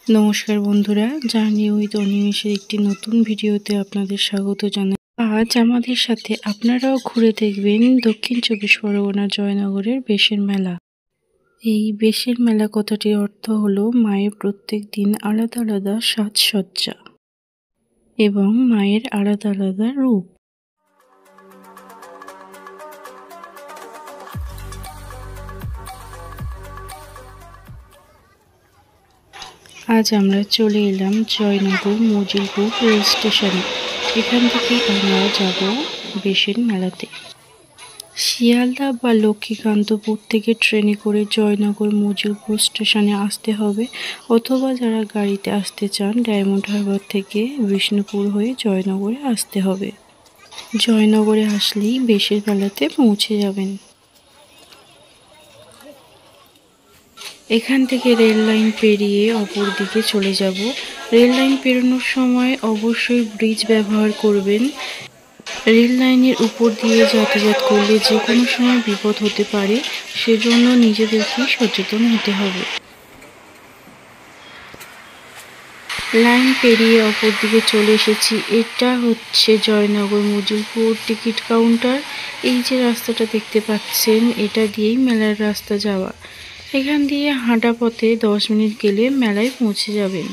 নমস্কার বন্ধুরা, journey with অনিমেষের একটি নতুন ভিডিওতে আপনাদের স্বাগত জানাই। আজ আমাদের সাথে আপনারাও ঘুরে দেখবেন দক্ষিণ চব্বিশ পরগনার জয়নগরের বেশের মেলা। এই বেশের মেলা কথাটির অর্থ হলো মায়ের প্রত্যেক দিন আলাদা আলাদা সাজসজ্জা এবং মায়ের আলাদা আলাদা রূপ। আজ আমরা চলে এলাম জয়নগর মজিলপুর রেল স্টেশনে। এখান থেকে আমরা যাব বেশের মেলাতে। শিয়ালদা বা লক্ষ্মীকান্তপুর থেকে ট্রেনে করে জয়নগর মজিলপুর স্টেশনে আসতে হবে, অথবা যারা গাড়িতে আসতে চান ডায়মন্ড হারবার থেকে বিষ্ণুপুর হয়ে জয়নগরে আসতে হবে। জয়নগরে আসলেই বেশের মেলাতে পৌঁছে যাবেন। এখান থেকে রেল লাইন পেরিয়ে অপর দিকে চলে যাব। রেল লাইন পেরোনোর সময় অবশ্যই ব্রিজ ব্যবহার করবেন। রেল লাইনের উপর দিয়ে যাতায়াত করলে যে কোনো সময় বিপদ হতে পারে, সেজন্য নিজেদেরকে সচেতন হতে হবে। লাইন পেরিয়ে অপর দিকে চলে এসেছি। এটা হচ্ছে জয়নগর মজিলপুর টিকিট কাউন্টার। এই যে রাস্তাটা দেখতে পাচ্ছেন, এটা দিয়েই মেলার রাস্তা যাওয়া। এখান দিয়ে হাঁটা পথে 10 মিনিট গেলে মেলায় পৌঁছে যাবেন।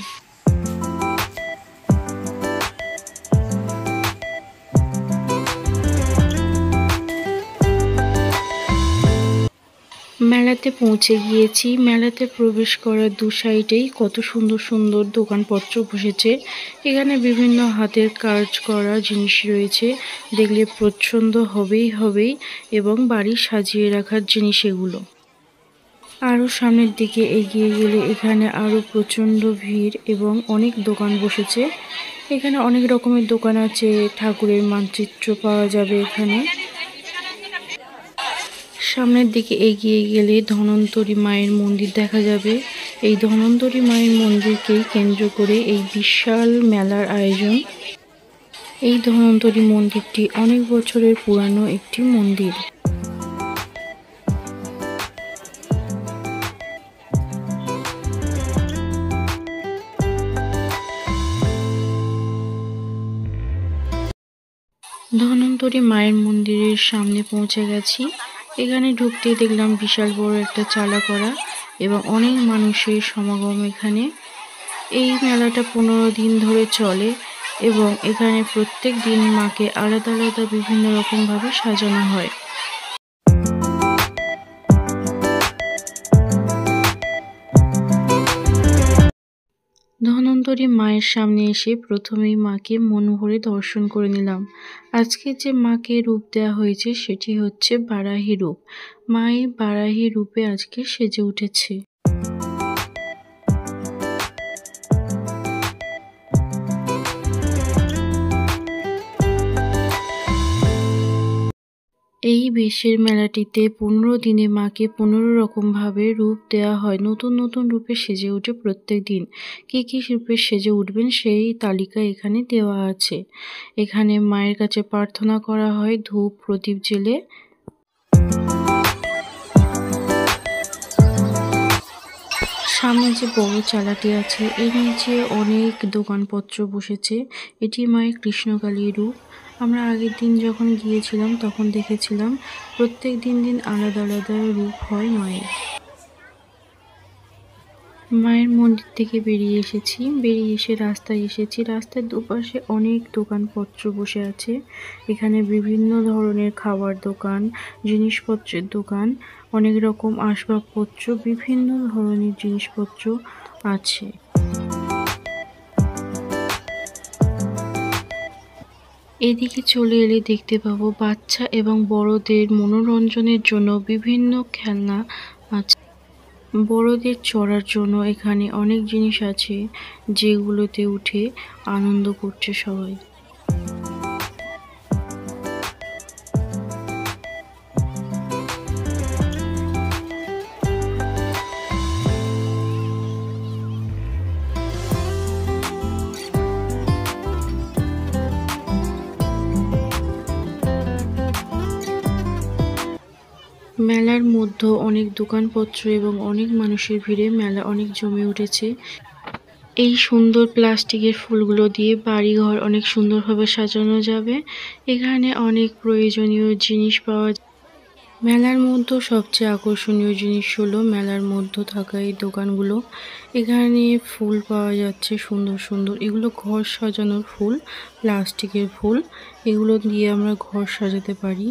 মেলাতে পৌঁছে গিয়েছি। মেলাতে প্রবেশ করার দু সাইডেই কত সুন্দর সুন্দর দোকানপত্র বসেছে। এখানে বিভিন্ন হাতের কাজ করা জিনিস রয়েছে, দেখলে পছন্দ হবেই এবং বাড়ি সাজিয়ে রাখার জিনিস এগুলো। আরও সামনের দিকে এগিয়ে গেলে এখানে আরও প্রচণ্ড ভিড় এবং অনেক দোকান বসেছে। এখানে অনেক রকমের দোকান আছে, ঠাকুরের মানচিত্র পাওয়া যাবে এখানে। সামনের দিকে এগিয়ে গেলে ধন্বন্তরী মায়ের মন্দির দেখা যাবে। এই ধন্বন্তরী মায়ের মন্দিরকেই কেন্দ্র করে এই বিশাল মেলার আয়োজন। এই ধন্বন্তরী মন্দিরটি অনেক বছরের পুরানো একটি মন্দির। ধন্বন্তরী মায়ের মন্দিরের সামনে পৌঁছে গেছি। এখানে ঢুকতেই দেখলাম বিশাল বড় একটা চালা করা এবং অনেক মানুষের সমাগম এখানে। এই মেলাটা 15 দিন ধরে চলে এবং এখানে প্রত্যেক দিন মাকে আলাদা আলাদা বিভিন্ন রকমভাবে সাজানো হয়। ধন্বন্তরী মায়ের সামনে এসে প্রথমেই মাকে মন ভরে দর্শন করে নিলাম। আজকে যে মাকে রূপ দেওয়া হয়েছে সেটি হচ্ছে বারাহী রূপ। মায়ের বারাহী রূপে আজকে সেজে উঠেছে। এই বেশের মেলাটিতে 15 দিনে মাকে 15 রকমভাবে রূপ দেওয়া হয়। নতুন নতুন রূপে সেজে ওঠে প্রত্যেক দিন। কী কী রূপে সেজে উঠবেন সেই তালিকা এখানে দেওয়া আছে। এখানে মায়ের কাছে প্রার্থনা করা হয় ধূপ প্রদীপ জ্বেলে। সামনে যে বড় চালাটি আছে, এর নিচে অনেক দোকানপত্র বসেছে। এটি মায়ের কৃষ্ণকালী রূপ। আমরা আগের দিন যখন গিয়েছিলাম তখন দেখেছিলাম প্রত্যেক দিন আলাদা আলাদা রূপ হয় মায়ের। মায়ের মন্দির থেকে বেরিয়ে এসে রাস্তায় এসেছি। রাস্তার দুপাশে অনেক দোকানপত্র বসে আছে। এখানে বিভিন্ন ধরনের খাবার দোকান, জিনিসপত্রের দোকান, অনেক রকম আসবাবপত্র, বিভিন্ন ধরনের জিনিসপত্র আছে। এদিকে চলে এলে দেখতে পাবো বাচ্চা এবং বড়দের মনোরঞ্জনের জন্য বিভিন্ন খেলনা আছে। বড়দের চড়ার জন্য এখানে অনেক জিনিস আছে, যেগুলোতে উঠে আনন্দ করছে সবাই। মেলার মধ্যে অনেক দোকানপত্র এবং অনেক মানুষের ভিড়ে মেলা অনেক জমে উঠেছে। এই সুন্দর প্লাস্টিকের ফুলগুলো দিয়ে বাড়িঘর অনেক সুন্দরভাবে সাজানো যাবে। এখানে অনেক প্রয়োজনীয় জিনিস পাওয়া যায়। মেলার মধ্যে সবচেয়ে আকর্ষণীয় জিনিস হলো মেলার মধ্যে থাকা এই দোকানগুলো। এখানে ফুল পাওয়া যাচ্ছে সুন্দর সুন্দর, এগুলো ঘর সাজানোর ফুল, প্লাস্টিকের ফুল। এগুলো দিয়ে আমরা ঘর সাজাতে পারি।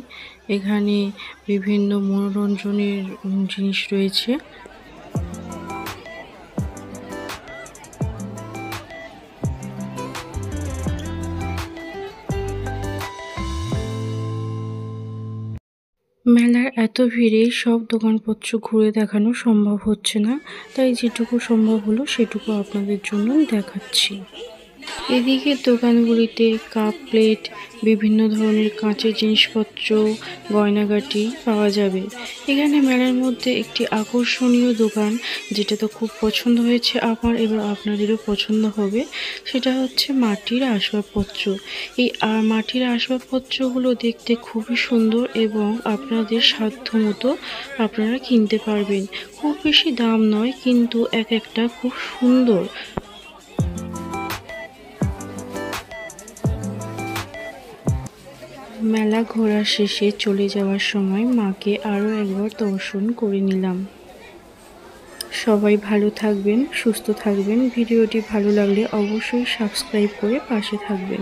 এখানে বিভিন্ন মনোরঞ্জনের জিনিস রয়েছে। মেলার এত ভিড়ে সব দোকানপত্র ঘুরে দেখানো সম্ভব হচ্ছে না, তাই যেটুকু সম্ভব হলো সেটুকু আপনাদের জন্য দেখাচ্ছি। এদিকে দোকানগুলিতে কাপ প্লেট, বিভিন্ন ধরনের কাঁচের জিনিসপত্র, গয়নাগাটি পাওয়া যাবে। এখানে মেলার মধ্যে একটি আকর্ষণীয় দোকান, যেটা তো খুব পছন্দ হয়েছে আমার, এবার আপনাদেরও পছন্দ হবে। সেটা হচ্ছে মাটির আসবাবপত্র। এই মাটির আসবাবপত্রগুলো দেখতে খুবই সুন্দর এবং আপনাদের সাধ্য মতো আপনারা কিনতে পারবেন। খুব বেশি দাম নয়, কিন্তু এক একটা খুব সুন্দর। মেলা ঘোরা শেষে চলে যাওয়ার সময় মাকে আরও একবার দর্শন করে নিলাম। সবাই ভালো থাকবেন, সুস্থ থাকবেন। ভিডিওটি ভালো লাগলে অবশ্যই সাবস্ক্রাইব করে পাশে থাকবেন।